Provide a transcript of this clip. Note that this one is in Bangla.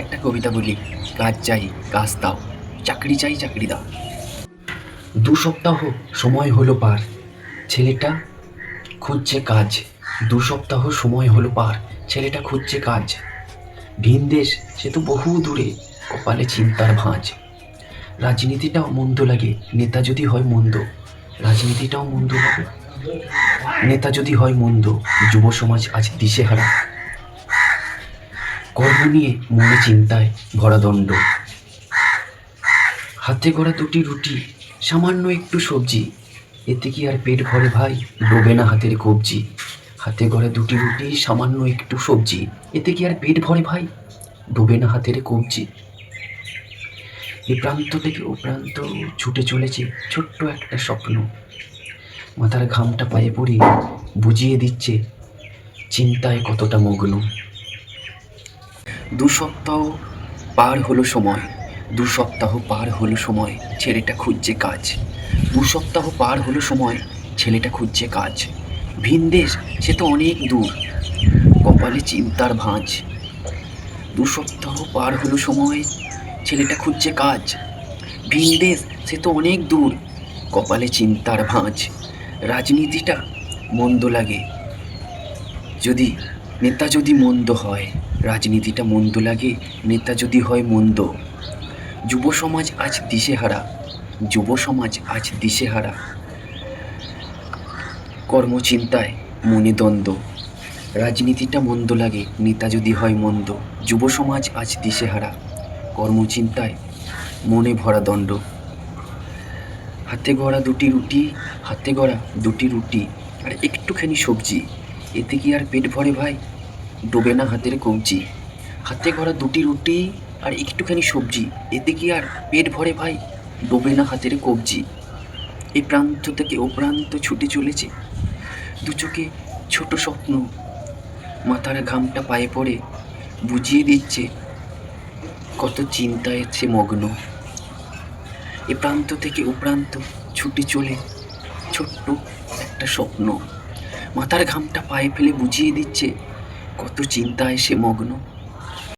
একটা কবিতা বলি, কাজ চাই কাজ দাও, চাকরি চাই চাকরি দাও। 2 সপ্তাহ সময় হলো পার, ছেলেটা খুঁজছে কাজ। 2 সপ্তাহ সময় হলো পার, ছেলেটা খুঁজছে কাজ। ভিনদেশ সে তো বহু দূরে, কপালে চিন্তার ভাঁজ। রাজনীতিটাও মন্দ লাগে, নেতা যদি হয় মন্দ। রাজনীতিটাও মন্দ লাগে, নেতা যদি হয় মন্দ। যুব সমাজ আজ দিশেহারা, কর্ম নিয়ে মনে চিন্তায় ভরা দণ্ড। হাতে গড়া 2টি রুটি, সামান্য একটু সবজি, এতে কি আর পেট ভরে ভাই? ডোবে না হাতের কবজি। হাতে গড়া 2টি রুটি, সামান্য একটু সবজি, এতে কি আর পেট ভরে ভাই? ডোবে না হাতের কবজি। এ প্রান্ত থেকে ও প্রান্ত ছুটে চলেছে ছোট্ট একটা স্বপ্ন। মাথার ঘামটা পায়ে পড়ে বুঝিয়ে দিচ্ছে চিন্তায় কতটা মগ্ন। 2 সপ্তাহ পার হলো সময়, 2 সপ্তাহ পার হলো সময়, ছেলেটা খুঁজছে কাজ। 2 সপ্তাহ পার হলো সময়, ছেলেটা খুঁজছে কাজ। ভিনদেশ সে তো অনেক দূর, কপালে চিন্তার ভাঁজ। 2 সপ্তাহ পার হলো সময়, ছেলেটা খুঁজছে কাজ। ভিনদেশ সে তো অনেক দূর, কপালে চিন্তার ভাঁজ। রাজনীতিটা মন্দ লাগে, যদি নেতা যদি মন্দ হয়। রাজনীতিটা মন্দ লাগে, নেতা যদি হয় মন্দ। যুব সমাজ আজ দিশেহারা, যুব সমাজ আজ দিশেহারা, কর্মচিন্তায় মনে দ্বন্দ্ব। রাজনীতিটা মন্দ লাগে, নেতা যদি হয় মন্দ। যুব সমাজ আজ দিশেহারা, কর্মচিন্তায় মনে ভরা দণ্ড। হাতে গড়া 2টি রুটি, হাতে গড়া 2টি রুটি আর একটুখানি সবজি, এতে কি আর পেট ভরে ভাই? ডোবে না হাতের কবজি। হাতে গড়া 2টি রুটি আর একটুখানি সবজি, এতে কি আর পেট ভরে ভাই? ডোবে না হাতের কবজি। এই প্রান্ত থেকে ও প্রান্ত ছুটে চলেছে 2 চোখে ছোট স্বপ্ন। মাথার ঘামটা পায়ে পড়ে বুঝিয়ে দিচ্ছে কত চিন্তায় সে মগ্ন। এ প্রান্ত থেকে ও প্রান্ত ছুটে চলে ছোট্ট একটা স্বপ্ন। মাথার ঘামটা পায়ে ফেলে বুঝিয়ে দিচ্ছে কত চিন্তায় সে মগ্ন।